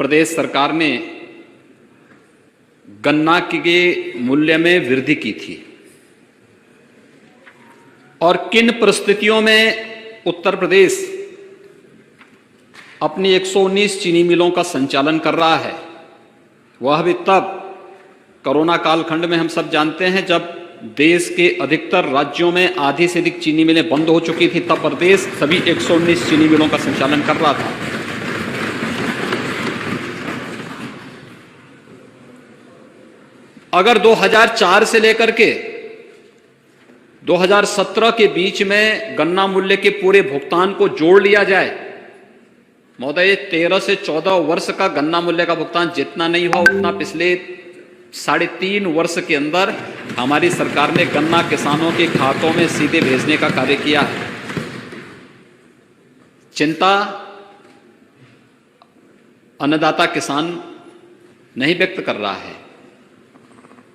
प्रदेश सरकार ने गन्ना के मूल्य में वृद्धि की थी और किन परिस्थितियों में उत्तर प्रदेश अपनी 119 चीनी मिलों का संचालन कर रहा है, वह भी तब कोरोना कालखंड में हम सब जानते हैं जब देश के अधिकतर राज्यों में आधी से अधिक चीनी मिलें बंद हो चुकी थी। तब प्रदेश सभी 119 चीनी मिलों का संचालन कर रहा था। अगर 2004 से लेकर के 2017 के बीच में गन्ना मूल्य के पूरे भुगतान को जोड़ लिया जाए, महोदय 13 से 14 वर्ष का गन्ना मूल्य का भुगतान जितना नहीं हुआ उतना पिछले 3.5 वर्ष के अंदर हमारी सरकार ने गन्ना किसानों के खातों में सीधे भेजने का कार्य किया है। चिंता अन्नदाता किसान नहीं व्यक्त कर रहा है,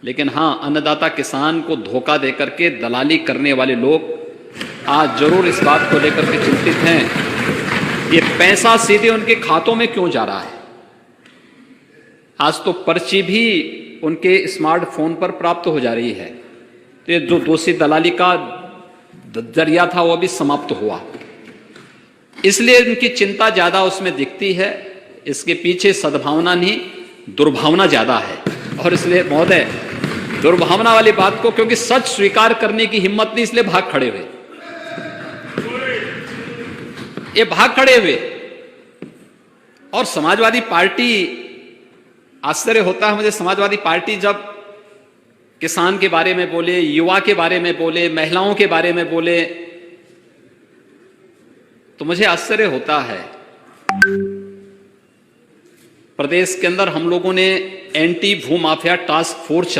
लेकिन हां, अन्नदाता किसान को धोखा देकर के दलाली करने वाले लोग आज जरूर इस बात को लेकर के चिंतित हैं, ये पैसा सीधे उनके खातों में क्यों जा रहा है। आज तो पर्ची भी उनके स्मार्टफोन पर प्राप्त हो जा रही है। तो ये जो दोषी दलाली का जरिया था वो भी समाप्त हुआ, इसलिए उनकी चिंता ज्यादा उसमें दिखती है। इसके पीछे सद्भावना नहीं, दुर्भावना ज्यादा है। और इसलिए महोदय, दुर्भावना वाली बात को, क्योंकि सच स्वीकार करने की हिम्मत नहीं, इसलिए भाग खड़े हुए, ये भाग खड़े हुए। और समाजवादी पार्टी, आश्चर्य होता है मुझे, समाजवादी पार्टी जब किसान के बारे में बोले, युवा के बारे में बोले, महिलाओं के बारे में बोले, तो मुझे आश्चर्य होता है। प्रदेश के अंदर हम लोगों ने एंटी भू माफिया टास्क फोर्स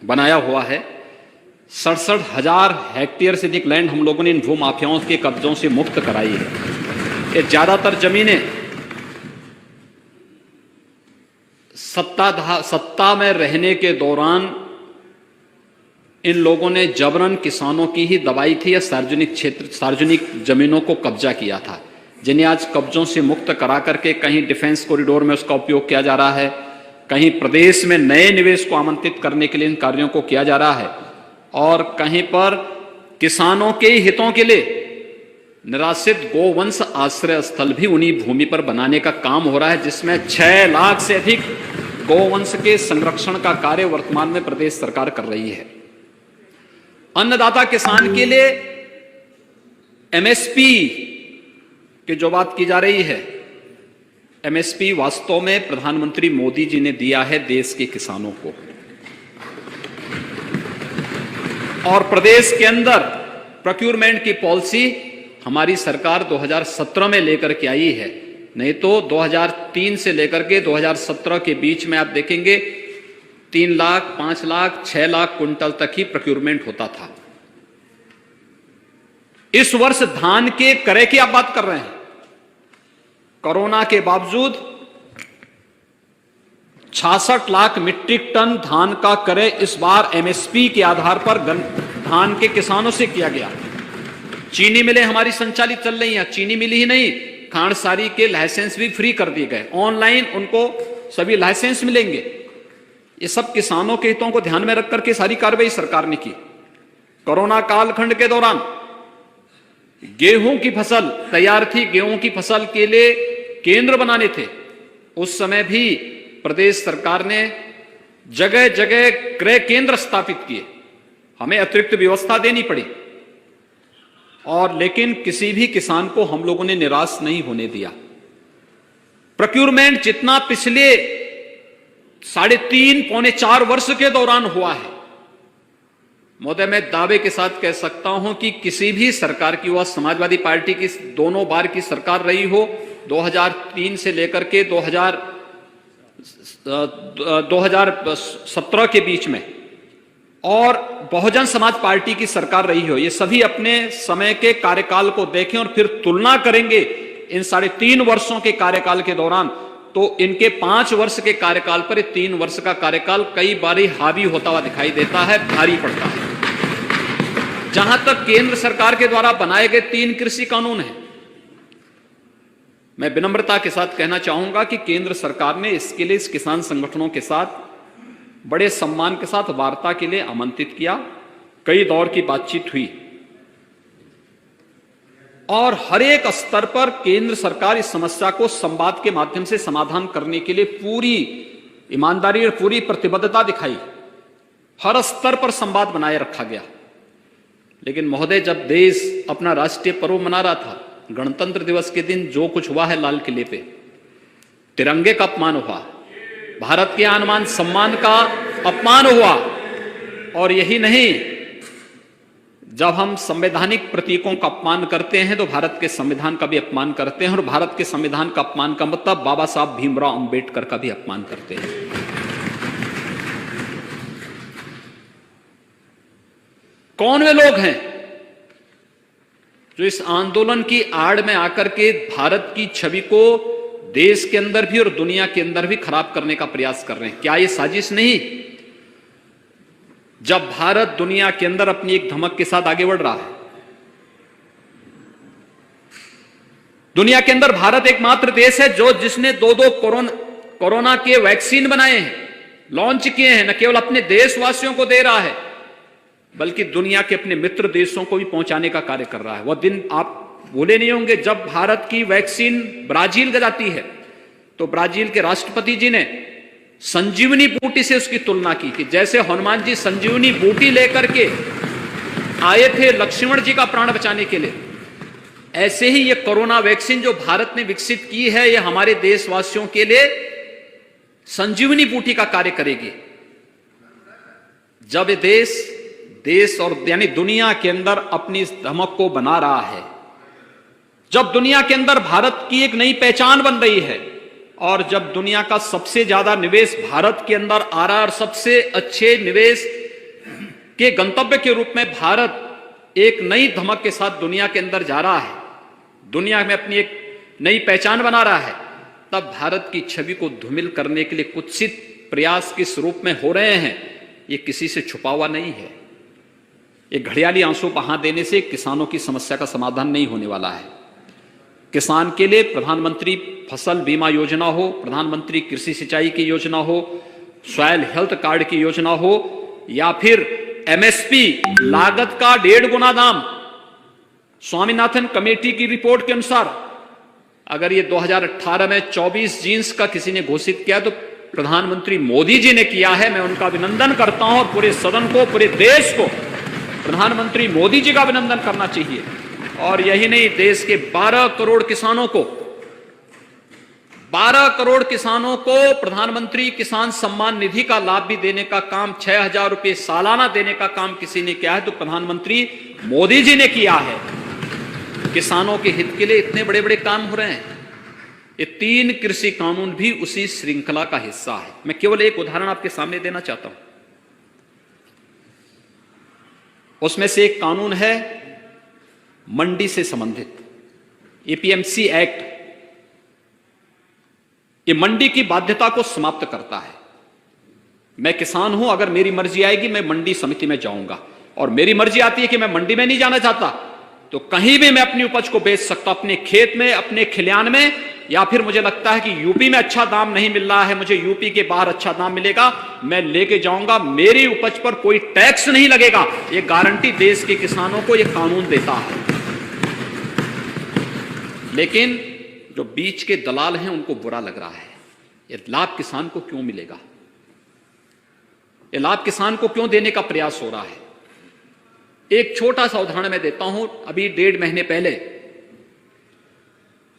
बनाया हुआ है। 67,000 हेक्टेयर से अधिक लैंड हम लोगों ने इन भू माफियाओं के कब्जों से मुक्त कराई है। ये ज्यादातर जमीनें सत्ता में रहने के दौरान इन लोगों ने जबरन किसानों की ही दबाई थी या सार्वजनिक जमीनों को कब्जा किया था, जिन्हें आज कब्जों से मुक्त करा करके कहीं डिफेंस कॉरिडोर में उसका उपयोग किया जा रहा है, कहीं प्रदेश में नए निवेश को आमंत्रित करने के लिए इन कार्यों को किया जा रहा है, और कहीं पर किसानों के हितों के लिए निराश्रित गोवंश आश्रय स्थल भी उन्हीं भूमि पर बनाने का काम हो रहा है, जिसमें 6 लाख से अधिक गोवंश के संरक्षण का कार्य वर्तमान में प्रदेश सरकार कर रही है। अन्नदाता किसान के लिए एमएसपी की जो बात की जा रही है, एमएसपी वास्तव में प्रधानमंत्री मोदी जी ने दिया है देश के किसानों को, और प्रदेश के अंदर प्रोक्योरमेंट की पॉलिसी हमारी सरकार 2017 में लेकर के आई है। नहीं तो 2003 से लेकर के 2017 के बीच में आप देखेंगे 3 लाख, 5 लाख, 6 लाख कुंटल तक ही प्रोक्योरमेंट होता था। इस वर्ष धान के क्रय की आप बात कर रहे हैं, कोरोना के बावजूद 66 लाख मीट्रिक टन धान का क्रय इस बार एमएसपी के आधार पर धान के किसानों से किया गया। चीनी मिलें हमारी संचालित चल रही हैं, चीनी मिली ही नहीं, खांडसारी के लाइसेंस भी फ्री कर दिए गए, ऑनलाइन उनको सभी लाइसेंस मिलेंगे। ये सब किसानों के हितों को ध्यान में रख करके सारी कार्रवाई सरकार ने की। कोरोना कालखंड के दौरान गेहूं की फसल तैयार थी, गेहूं की फसल के लिए केंद्र बनाने थे, उस समय भी प्रदेश सरकार ने जगह जगह क्रय केंद्र स्थापित किए, हमें अतिरिक्त व्यवस्था देनी पड़ी, और लेकिन किसी भी किसान को हम लोगों ने निराश नहीं होने दिया। प्रोक्योरमेंट जितना पिछले 3.5 पौने 4 वर्ष के दौरान हुआ है, महोदय मैं दावे के साथ कह सकता हूं कि किसी भी सरकार की, वह समाजवादी पार्टी की दोनों बार की सरकार रही हो, 2003 से लेकर के 2017 के बीच में, और बहुजन समाज पार्टी की सरकार रही हो, ये सभी अपने समय के कार्यकाल को देखें और फिर तुलना करेंगे इन 3.5 वर्षों के कार्यकाल के दौरान, तो इनके 5 वर्ष के कार्यकाल पर 3 वर्ष का कार्यकाल कई बार हावी होता हुआ दिखाई देता है, भारी पड़ता है। जहां तक केंद्र सरकार के द्वारा बनाए गए 3 कृषि कानून हैं, मैं विनम्रता के साथ कहना चाहूंगा कि केंद्र सरकार ने इसके लिए इस किसान संगठनों के साथ बड़े सम्मान के साथ वार्ता के लिए आमंत्रित किया। कई दौर की बातचीत हुई और हर एक स्तर पर केंद्र सरकार इस समस्या को संवाद के माध्यम से समाधान करने के लिए पूरी ईमानदारी और पूरी प्रतिबद्धता दिखाई। हर स्तर पर संवाद बनाए रखा गया। लेकिन महोदय, जब देश अपना राष्ट्रीय पर्व मना रहा था, गणतंत्र दिवस के दिन जो कुछ हुआ है लाल किले पे, तिरंगे का अपमान हुआ, भारत के आन बान सम्मान का अपमान हुआ, और यही नहीं, जब हम संवैधानिक प्रतीकों का अपमान करते हैं तो भारत के संविधान का भी अपमान करते हैं, और भारत के संविधान का अपमान का मतलब बाबा साहब भीमराव अंबेडकर का भी अपमान करते हैं। कौन वे लोग हैं जो इस आंदोलन की आड़ में आकर के भारत की छवि को देश के अंदर भी और दुनिया के अंदर भी खराब करने का प्रयास कर रहे हैं? क्या ये साजिश नहीं? जब भारत दुनिया के अंदर अपनी एक धमक के साथ आगे बढ़ रहा है, दुनिया के अंदर भारत एकमात्र देश है जो जिसने दो कोरोना के वैक्सीन बनाए हैं, लॉन्च किए हैं, न केवल अपने देशवासियों को दे रहा है बल्कि दुनिया के अपने मित्र देशों को भी पहुंचाने का कार्य कर रहा है। वह दिन आप भूले नहीं होंगे जब भारत की वैक्सीन ब्राजील में जाती है तो ब्राजील के राष्ट्रपति जी ने संजीवनी बूटी से उसकी तुलना की कि जैसे हनुमान जी संजीवनी बूटी लेकर के आए थे लक्ष्मण जी का प्राण बचाने के लिए, ऐसे ही ये कोरोना वैक्सीन जो भारत ने विकसित की है, ये हमारे देशवासियों के लिए संजीवनी बूटी का कार्य करेगी। जब ये देश और यानी दुनिया के अंदर अपनी इस धमक को बना रहा है, जब दुनिया के अंदर भारत की एक नई पहचान बन रही है, और जब दुनिया का सबसे ज्यादा निवेश भारत के अंदर आ रहा है और सबसे अच्छे निवेश के गंतव्य के रूप में भारत एक नई धमक के साथ दुनिया के अंदर जा रहा है, दुनिया में अपनी एक नई पहचान बना रहा है, तब भारत की छवि को धूमिल करने के लिए कुत्सित प्रयास किस रूप में हो रहे हैं, ये किसी से छुपा हुआ नहीं है। ये घड़ियाली आंसू बहा देने से किसानों की समस्या का समाधान नहीं होने वाला है। किसान के लिए प्रधानमंत्री फसल बीमा योजना हो, प्रधानमंत्री कृषि सिंचाई की योजना हो, सॉयल हेल्थ कार्ड की योजना हो, या फिर एमएसपी लागत का 1.5 गुना दाम, स्वामीनाथन कमेटी की रिपोर्ट के अनुसार अगर ये 2018 में 24 जींस का किसी ने घोषित किया तो प्रधानमंत्री मोदी जी ने किया है। मैं उनका अभिनंदन करता हूं और पूरे सदन को, पूरे देश को प्रधानमंत्री मोदी जी का अभिनंदन करना चाहिए। और यही नहीं, देश के 12 करोड़ किसानों को प्रधानमंत्री किसान सम्मान निधि का लाभ भी देने का काम, 6,000 रुपए सालाना देने का काम किसी ने किया है तो प्रधानमंत्री मोदी जी ने किया है। किसानों के हित के लिए इतने बड़े बड़े काम हो रहे हैं। ये 3 कृषि कानून भी उसी श्रृंखला का हिस्सा है। मैं केवल एक उदाहरण आपके सामने देना चाहता हूं। उसमें से एक कानून है मंडी से संबंधित, एपीएमसी एक्ट। ये मंडी की बाध्यता को समाप्त करता है। मैं किसान हूं, अगर मेरी मर्जी आएगी मैं मंडी समिति में जाऊंगा, और मेरी मर्जी आती है कि मैं मंडी में नहीं जाना चाहता तो कहीं भी मैं अपनी उपज को बेच सकता हूं, अपने खेत में, अपने खलिहान में, या फिर मुझे लगता है कि यूपी में अच्छा दाम नहीं मिल रहा है, मुझे यूपी के बाहर अच्छा दाम मिलेगा, मैं लेके जाऊंगा, मेरी उपज पर कोई टैक्स नहीं लगेगा। ये गारंटी देश के किसानों को ये कानून देता है। लेकिन जो बीच के दलाल हैं उनको बुरा लग रहा है। ये लाभ किसान को क्यों मिलेगा, ये लाभ किसान को क्यों देने का प्रयास हो रहा है? एक छोटा सा उदाहरण मैं देता हूं। अभी 1.5 महीने पहले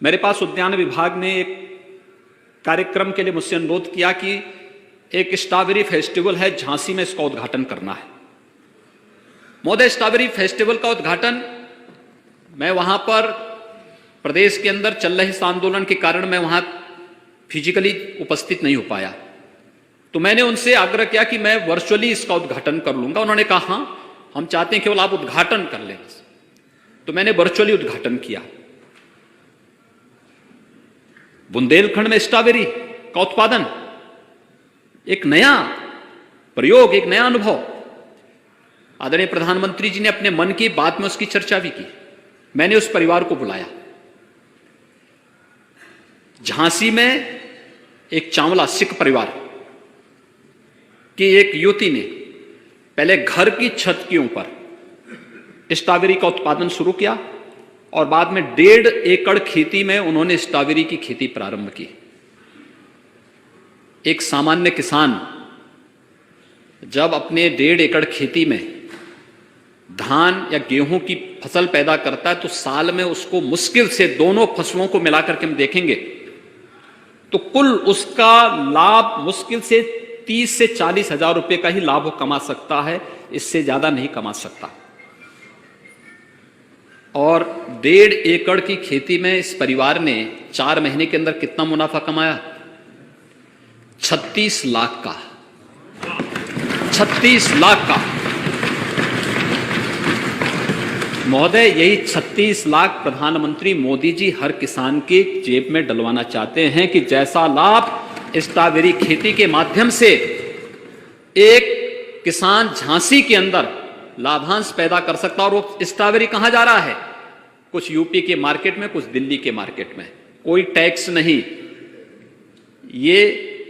मेरे पास उद्यान विभाग ने एक कार्यक्रम के लिए मुझसे अनुरोध किया कि एक स्ट्रॉबेरी फेस्टिवल है झांसी में, इसका उद्घाटन करना है। महोदय, स्ट्रॉबेरी फेस्टिवल का उद्घाटन, मैं वहां पर प्रदेश के अंदर चल रहे इस आंदोलन के कारण मैं वहां फिजिकली उपस्थित नहीं हो पाया, तो मैंने उनसे आग्रह किया कि मैं वर्चुअली इसका उद्घाटन कर लूंगा। उन्होंने कहा हाँ, हम चाहते हैं केवल आप उद्घाटन कर लें। तो मैंने वर्चुअली उद्घाटन किया। बुंदेलखंड में स्ट्रॉबेरी का उत्पादन, एक नया प्रयोग, एक नया अनुभव। आदरणीय प्रधानमंत्री जी ने अपने मन की बात में उसकी चर्चा भी की। मैंने उस परिवार को बुलाया झांसी में एक चावला सिख परिवार की एक युवती ने पहले घर की छत के ऊपर स्ट्रॉबेरी का उत्पादन शुरू किया और बाद में 1.5 एकड़ खेती में उन्होंने स्ट्रॉबेरी की खेती प्रारंभ की। एक सामान्य किसान जब अपने 1.5 एकड़ खेती में धान या गेहूं की फसल पैदा करता है तो साल में उसको मुश्किल से दोनों फसलों को मिलाकर के हम देखेंगे तो कुल उसका लाभ मुश्किल से 30 से 40 हजार रुपए का ही लाभ वो कमा सकता है, इससे ज्यादा नहीं कमा सकता। और 1.5 एकड़ की खेती में इस परिवार ने 4 महीने के अंदर कितना मुनाफा कमाया? 36 लाख का। 36 लाख का महोदय, यही 36 लाख प्रधानमंत्री मोदी जी हर किसान के जेब में डलवाना चाहते हैं कि जैसा लाभ स्ट्रॉबेरी खेती के माध्यम से एक किसान झांसी के अंदर लाभांश पैदा कर सकता। और वो स्ट्रॉबेरी कहां जा रहा है? कुछ यूपी के मार्केट में, कुछ दिल्ली के मार्केट में, कोई टैक्स नहीं। ये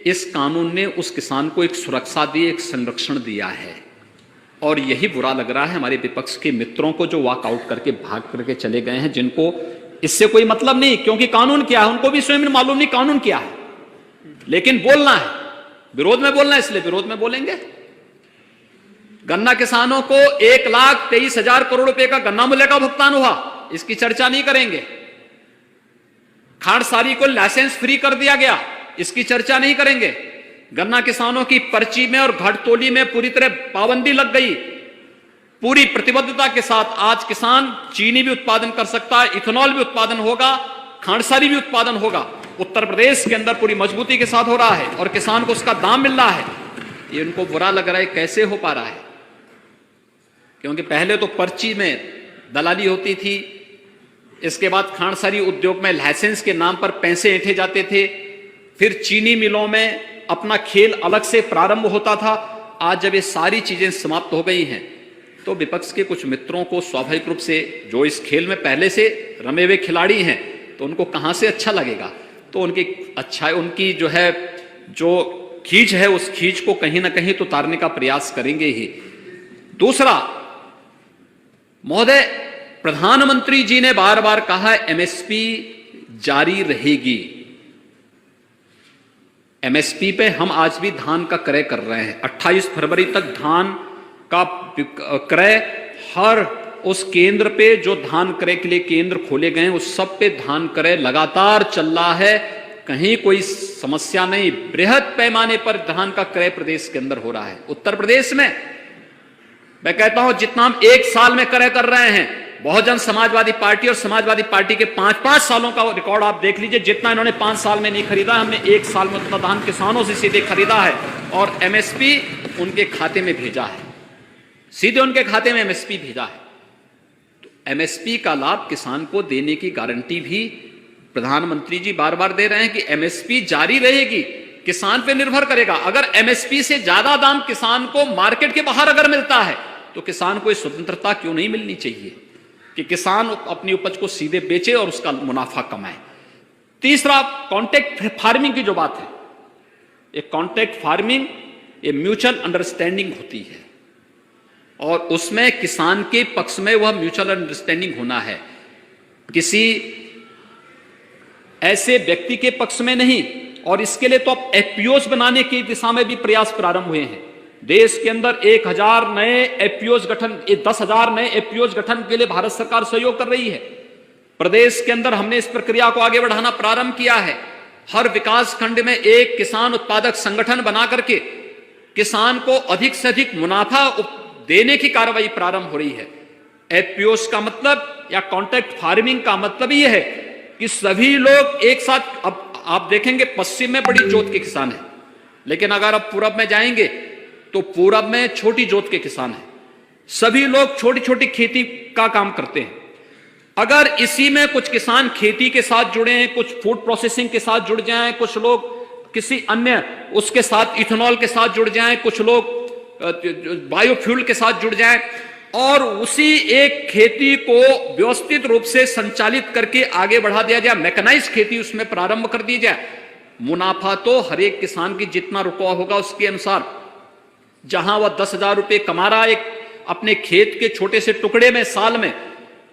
इस कानून ने उस किसान को एक सुरक्षा दी, एक संरक्षण दिया है। और यही बुरा लग रहा है हमारे विपक्ष के मित्रों को जो वॉकआउट करके भाग करके चले गए हैं, जिनको इससे कोई मतलब नहीं, क्योंकि कानून क्या है उनको भी स्वयं मालूम नहीं कानून क्या है, लेकिन बोलना है, विरोध में बोलना है, इसलिए विरोध में बोलेंगे। गन्ना किसानों को 1,23,000 करोड़ रुपए का गन्ना मूल्य का भुगतान हुआ, इसकी चर्चा नहीं करेंगे। खांडसारी को लाइसेंस फ्री कर दिया गया, इसकी चर्चा नहीं करेंगे। गन्ना किसानों की पर्ची में और घटतोली में पूरी तरह पाबंदी लग गई। पूरी प्रतिबद्धता के साथ आज किसान चीनी भी उत्पादन कर सकता है, इथेनॉल भी उत्पादन होगा, खांडसारी भी उत्पादन होगा। उत्तर प्रदेश के अंदर पूरी मजबूती के साथ हो रहा है और किसान को उसका दाम मिल रहा है। ये उनको बुरा लग रहा है, कैसे हो पा रहा है? क्योंकि पहले तो पर्ची में दलाली होती थी, इसके बाद खांडसारी उद्योग में लाइसेंस के नाम पर पैसे ऐंठे जाते थे, फिर चीनी मिलों में अपना खेल अलग से प्रारंभ होता था। आज जब ये सारी चीजें समाप्त हो गई हैं तो विपक्ष के कुछ मित्रों को स्वाभाविक रूप से, जो इस खेल में पहले से रमे हुए खिलाड़ी हैं, तो उनको कहां से अच्छा लगेगा? तो उनकी अच्छा, उनकी जो खींच है उस खींच को कहीं ना कहीं तो उतारने का प्रयास करेंगे ही। दूसरा महोदय, प्रधानमंत्री जी ने बार बार कहा एमएसपी जारी रहेगी। एमएसपी पे हम आज भी धान का क्रय कर रहे हैं। 28 फरवरी तक धान का क्रय हर उस केंद्र पे, जो धान क्रय के लिए केंद्र खोले गए हैं उस सब पे धान क्रय लगातार चल रहा है, कहीं कोई समस्या नहीं। बृहद पैमाने पर धान का क्रय प्रदेश के अंदर हो रहा है। उत्तर प्रदेश में मैं कहता हूं जितना हम 1 साल में क्रय कर रहे हैं, बहुजन समाजवादी पार्टी और समाजवादी पार्टी के 5-5 सालों का रिकॉर्ड आप देख लीजिए, जितना इन्होंने 5 साल में नहीं खरीदा, हमने 1 साल में उतना धान किसानों से सीधे खरीदा है और एमएसपी उनके खाते में भेजा है, सीधे उनके खाते में एमएसपी भेजा है। तो एमएसपी का लाभ किसान को देने की गारंटी भी प्रधानमंत्री जी बार बार दे रहे हैं कि एमएसपी जारी रहेगी, किसान पे निर्भर करेगा। अगर एमएसपी से ज्यादा दाम किसान को मार्केट के बाहर अगर मिलता है तो किसान को स्वतंत्रता क्यों नहीं मिलनी चाहिए कि किसान अपनी उपज को सीधे बेचे और उसका मुनाफा कमाए। तीसरा, कॉन्ट्रैक्ट फार्मिंग की जो बात है, ये कॉन्ट्रैक्ट फार्मिंग ये म्यूचुअल अंडरस्टैंडिंग होती है और उसमें किसान के पक्ष में वह म्यूचुअल अंडरस्टैंडिंग होना है, किसी ऐसे व्यक्ति के पक्ष में नहीं। और इसके लिए तो अब एफपीओज बनाने की दिशा में भी प्रयास प्रारंभ हुए हैं। देश के अंदर 1,000 नए एफपीओज गठन, 10,000 नए एफपीओज गठन के लिए भारत सरकार सहयोग कर रही है। प्रदेश के अंदर हमने इस प्रक्रिया को आगे बढ़ाना प्रारंभ किया है। हर विकास खंड में एक किसान उत्पादक संगठन बना करके किसान को अधिक से अधिक मुनाफा देने की कार्रवाई प्रारंभ हो रही है। एफपीओज का मतलब या कॉन्ट्रैक्ट फार्मिंग का मतलब यह है कि सभी लोग एक साथ, अब आप देखेंगे पश्चिम में बड़ी जोत के किसान हैं, लेकिन अगर आप पूरब में जाएंगे तो पूरब में छोटी जोत के किसान हैं। सभी लोग छोटी छोटी खेती का काम करते हैं। अगर इसी में कुछ किसान खेती के साथ जुड़े हैं, कुछ फूड प्रोसेसिंग के साथ जुड़ जाएं, कुछ लोग किसी अन्य उसके साथ इथेनॉल के साथ जुड़ जाएं, कुछ लोग बायोफ्यूल के साथ जुड़ जाएं, और उसी एक खेती को व्यवस्थित रूप से संचालित करके आगे बढ़ा दिया जाए, मैकेनाइज खेती उसमें प्रारंभ कर दी जाए। मुनाफा तो हर एक किसान की जितना रुपया होगा उसके अनुसार, जहां वह 10,000 रुपए कमा रहा है अपने खेत के छोटे से टुकड़े में साल में,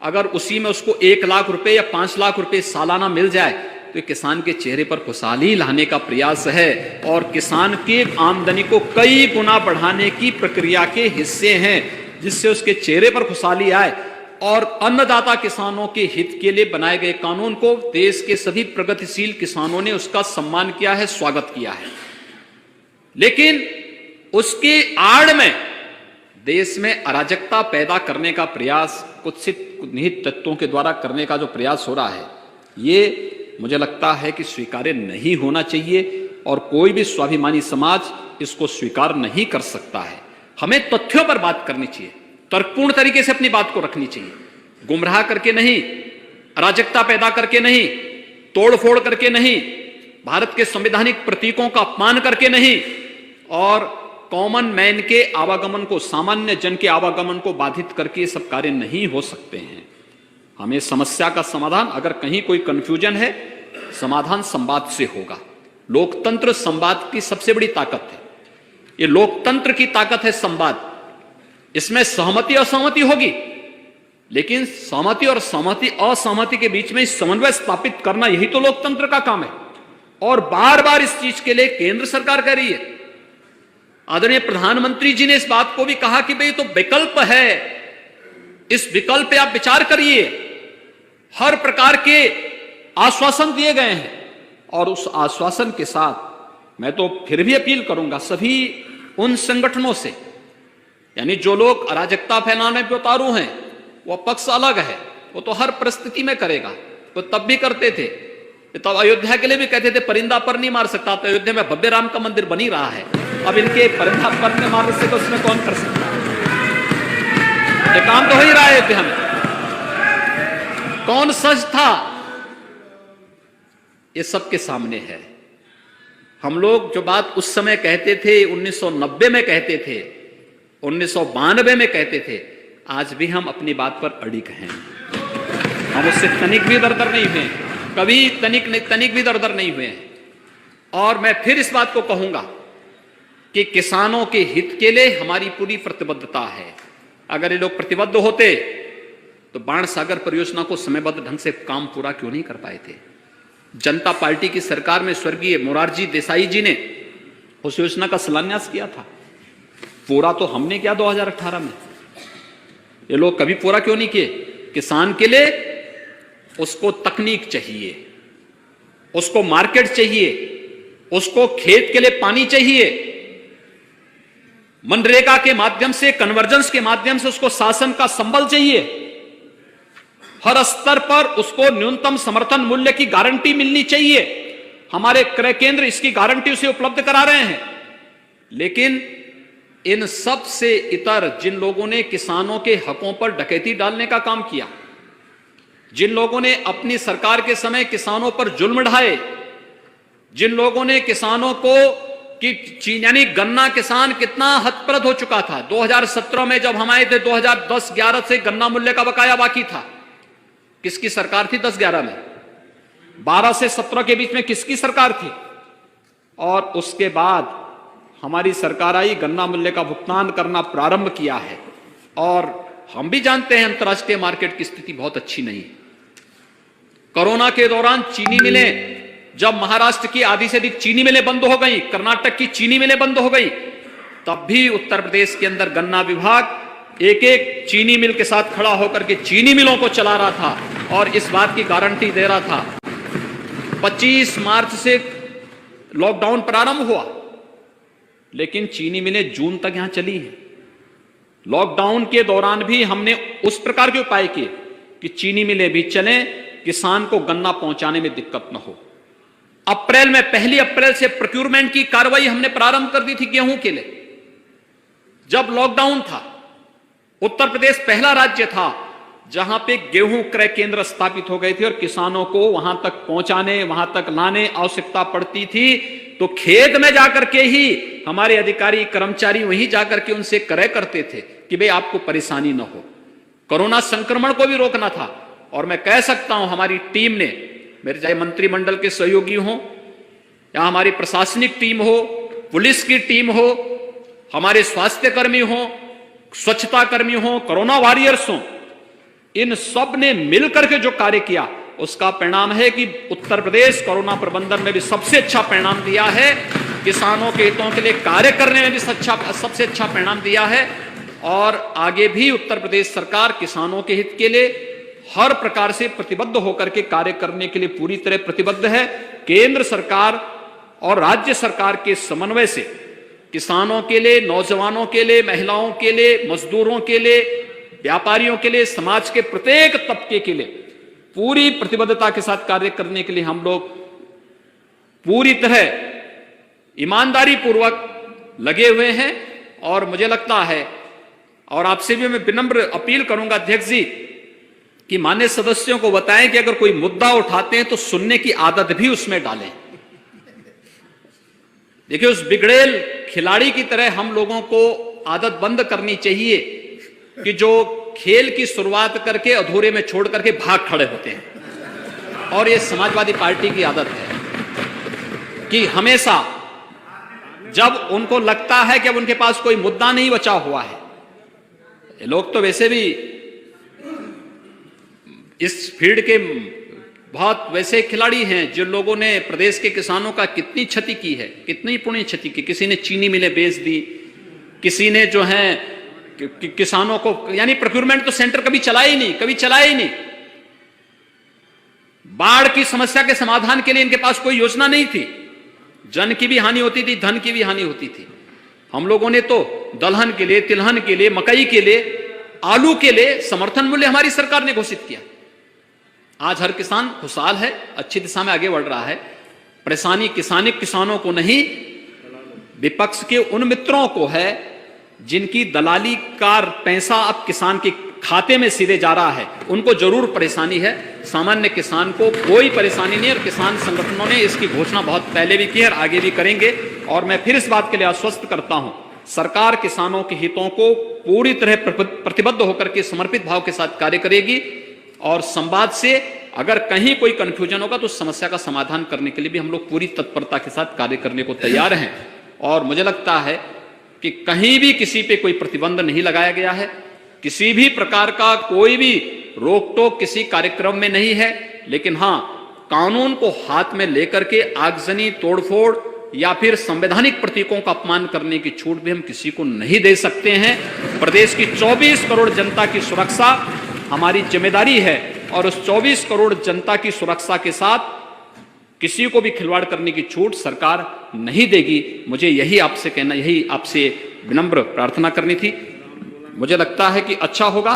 अगर उसी में उसको 1 लाख रुपए या 5 लाख रुपए सालाना मिल जाए तो किसान के चेहरे पर खुशहाली लाने का प्रयास है और किसान की आमदनी को कई गुना बढ़ाने की प्रक्रिया के हिस्से हैं, जिससे उसके चेहरे पर खुशहाली आए। और अन्नदाता किसानों के हित के लिए बनाए गए कानून को देश के सभी प्रगतिशील किसानों ने उसका सम्मान किया है, स्वागत किया है। लेकिन उसके आड़ में देश में अराजकता पैदा करने का प्रयास कुत्सित निहित तत्वों के द्वारा करने का जो प्रयास हो रहा है, ये मुझे लगता है कि स्वीकार्य नहीं होना चाहिए और कोई भी स्वाभिमानी समाज इसको स्वीकार नहीं कर सकता है। हमें तथ्यों पर बात करनी चाहिए, तर्कपूर्ण तरीके से अपनी बात को रखनी चाहिए, गुमराह करके नहीं, अराजकता पैदा करके नहीं, तोड़फोड़ करके नहीं, भारत के संवैधानिक प्रतीकों का अपमान करके नहीं, और कॉमन मैन के आवागमन को, सामान्य जन के आवागमन को बाधित करके ये सब कार्य नहीं हो सकते हैं। हमें समस्या का समाधान, अगर कहीं कोई कंफ्यूजन है, समाधान संवाद से होगा। लोकतंत्र संवाद की सबसे बड़ी ताकत है। ये लोकतंत्र की ताकत है संवाद। इसमें सहमति असहमति होगी, लेकिन सहमति और सहमति असहमति के बीच में समन्वय स्थापित करना, यही तो लोकतंत्र का काम है। और बार बार इस चीज के लिए केंद्र सरकार कह रही है। आदरणीय प्रधानमंत्री जी ने इस बात को भी कहा कि भाई तो विकल्प है, इस विकल्प पे आप विचार करिए। हर प्रकार के आश्वासन दिए गए हैं और उस आश्वासन के साथ मैं तो फिर भी अपील करूंगा सभी उन संगठनों से, यानी जो लोग अराजकता फैलाने पे उतारू हैं, वो पक्ष अलग है, वो तो हर परिस्थिति में करेगा, वो तब भी करते थे। तो अयोध्या के लिए भी कहते थे परिंदा पर नहीं मार सकता, तो अयोध्या में भव्य राम का मंदिर बन ही रहा है। अब इनके परिंदा पर में मारने से तो उसमें कौन कर सकता है? ये काम तो हो ही रहा है अयोध्या में। कौन सच था, ये सबके सामने है। हम लोग जो बात उस समय कहते थे, 1990 में कहते थे, 1992 में कहते थे, आज भी हम अपनी बात पर अड़िग हैं। हम उससे तनिक भी दरदर नहीं हुए, कभी तनिक भी दरदर नहीं हुए हैं। और मैं फिर इस बात को कहूंगा कि किसानों के हित के लिए हमारी पूरी प्रतिबद्धता है। अगर ये लोग प्रतिबद्ध होते तो बाणसागर परियोजना को समयबद्ध ढंग से काम पूरा क्यों नहीं कर पाए थे? जनता पार्टी की सरकार में स्वर्गीय मोरारजी देसाई जी ने उस योजना का शिलान्यास किया था। पूरा तो हमने किया 2018 में। ये लोग कभी पूरा क्यों नहीं किए? किसान के लिए उसको तकनीक चाहिए, उसको मार्केट चाहिए, उसको खेत के लिए पानी चाहिए, मनरेगा के माध्यम से, कन्वर्जेंस के माध्यम से उसको शासन का संबल चाहिए, हर स्तर पर उसको न्यूनतम समर्थन मूल्य की गारंटी मिलनी चाहिए। हमारे क्रय केंद्र इसकी गारंटी उसे उपलब्ध करा रहे हैं। लेकिन इन सब से इतर जिन लोगों ने किसानों के हकों पर डकैती डालने का काम किया, जिन लोगों ने अपनी सरकार के समय किसानों पर जुल्म ढाए, जिन लोगों ने किसानों को कि यानी गन्ना किसान कितना हतप्रद हो चुका था। 2017 में जब हम आए थे, 2010-11 से गन्ना मूल्य का बकाया बाकी था। किसकी सरकार थी 10-11 में? 12 से 17 के बीच में किसकी सरकार थी? और उसके बाद हमारी सरकार आई, गन्ना मूल्य का भुगतान करना प्रारंभ किया है। और हम भी जानते हैं अंतर्राष्ट्रीय मार्केट की स्थिति बहुत अच्छी नहीं है। कोरोना के दौरान चीनी मिलें, जब महाराष्ट्र की आधी से अधिक चीनी मिलें बंद हो गई, कर्नाटक की चीनी मिलें बंद हो गई, तब भी उत्तर प्रदेश के अंदर गन्ना विभाग एक एक चीनी मिल के साथ खड़ा होकर के चीनी मिलों को चला रहा था और इस बात की गारंटी दे रहा था। 25 मार्च से लॉकडाउन प्रारंभ हुआ, लेकिन चीनी मिलें जून तक यहां चली हैं। लॉकडाउन के दौरान भी हमने उस प्रकार के उपाय किए कि चीनी मिलें भी चलें, किसान को गन्ना पहुंचाने में दिक्कत न हो। अप्रैल में, 1 अप्रैल से प्रोक्यूरमेंट की कार्रवाई हमने प्रारंभ कर दी थी गेहूं के लिए। जब लॉकडाउन था, उत्तर प्रदेश पहला राज्य था जहां पे गेहूं क्रय केंद्र स्थापित हो गए थे और किसानों को वहां तक पहुंचाने, वहां तक लाने आवश्यकता पड़ती थी तो खेत में जाकर के ही हमारे अधिकारी कर्मचारी वहीं जाकर के उनसे क्रय करते थे। कि भाई आपको परेशानी न हो। कोरोना संक्रमण को भी रोकना था और मैं कह सकता हूं हमारी टीम ने, मेरे चाहे मंत्रिमंडल के सहयोगी हों या हमारी प्रशासनिक टीम हो, पुलिस की टीम हो, हमारे स्वास्थ्य कर्मी हो, स्वच्छता कर्मी हो, कोरोना वॉरियर्स हो, इन सब ने मिलकर के जो कार्य किया उसका परिणाम है कि उत्तर प्रदेश कोरोना प्रबंधन में भी सबसे अच्छा परिणाम दिया है, किसानों के हितों के लिए कार्य करने में भी सबसे अच्छा परिणाम दिया है। और आगे भी उत्तर प्रदेश सरकार किसानों के हित के लिए हर प्रकार से प्रतिबद्ध होकर के कार्य करने के लिए पूरी तरह प्रतिबद्ध है। केंद्र सरकार और राज्य सरकार के समन्वय से किसानों के लिए, नौजवानों के लिए, महिलाओं के लिए, मजदूरों के लिए, व्यापारियों के लिए, समाज के प्रत्येक तबके के लिए पूरी प्रतिबद्धता के साथ कार्य करने के लिए हम लोग पूरी तरह ईमानदारी पूर्वक लगे हुए हैं। और मुझे लगता है, और आपसे भी मैं विनम्र अपील करूंगा अध्यक्ष जी, कि माननीय सदस्यों को बताएं कि अगर कोई मुद्दा उठाते हैं तो सुनने की आदत भी उसमें डालें। देखिए, उस बिगड़ेल खिलाड़ी की तरह हम लोगों को आदत बंद करनी चाहिए कि जो खेल की शुरुआत करके अधूरे में छोड़ करके भाग खड़े होते हैं। और ये समाजवादी पार्टी की आदत है कि हमेशा जब उनको लगता है कि अब उनके पास कोई मुद्दा नहीं बचा हुआ है, ये लोग तो वैसे भी इस फील्ड के बहुत वैसे खिलाड़ी हैं जिन लोगों ने प्रदेश के किसानों का कितनी क्षति की है, कितनी पुण्य क्षति की। किसी ने चीनी मिलें बेच दी, किसी ने जो है किसानों को, यानी प्रोक्योरमेंट तो सेंटर कभी चलाया ही नहीं। बाढ़ की समस्या के समाधान के लिए इनके पास कोई योजना नहीं थी। जन की भी हानि होती थी, धन की भी हानि होती थी। हम लोगों ने तो दलहन के लिए, तिलहन के लिए, मकई के लिए, आलू के लिए समर्थन मूल्य हमारी सरकार ने घोषित किया। आज हर किसान खुशहाल है, अच्छी दिशा में आगे बढ़ रहा है। परेशानी किसानों को नहीं, विपक्ष के उन मित्रों को है जिनकी दलाली का पैसा अब किसान के खाते में सीधे जा रहा है, उनको जरूर परेशानी है। सामान्य किसान को कोई परेशानी नहीं, और किसान संगठनों ने इसकी घोषणा बहुत पहले भी की है और आगे भी करेंगे। और मैं फिर इस बात के लिए आश्वस्त करता हूं, सरकार किसानों के हितों को पूरी तरह प्रतिबद्ध होकर के समर्पित भाव के साथ कार्य करेगी। और संवाद से अगर कहीं कोई कंफ्यूजन होगा तो समस्या का समाधान करने के लिए भी हम लोग पूरी तत्परता के साथ कार्य करने को तैयार हैं। और मुझे लगता है कि कहीं भी किसी पे कोई प्रतिबंध नहीं लगाया गया है, किसी भी प्रकार का कोई भी रोक टोक किसी कार्यक्रम में नहीं है। लेकिन हां, कानून को हाथ में लेकर के आगजनी, तोड़फोड़ या फिर संवैधानिक प्रतीकों का अपमान करने की छूट भी हम किसी को नहीं दे सकते हैं। प्रदेश की 24 करोड़ जनता की सुरक्षा हमारी जिम्मेदारी है, और उस 24 करोड़ जनता की सुरक्षा के साथ किसी को भी खिलवाड़ करने की छूट सरकार नहीं देगी। मुझे यही आपसे कहना, यही आपसे विनम्र प्रार्थना करनी थी। मुझे लगता है कि अच्छा होगा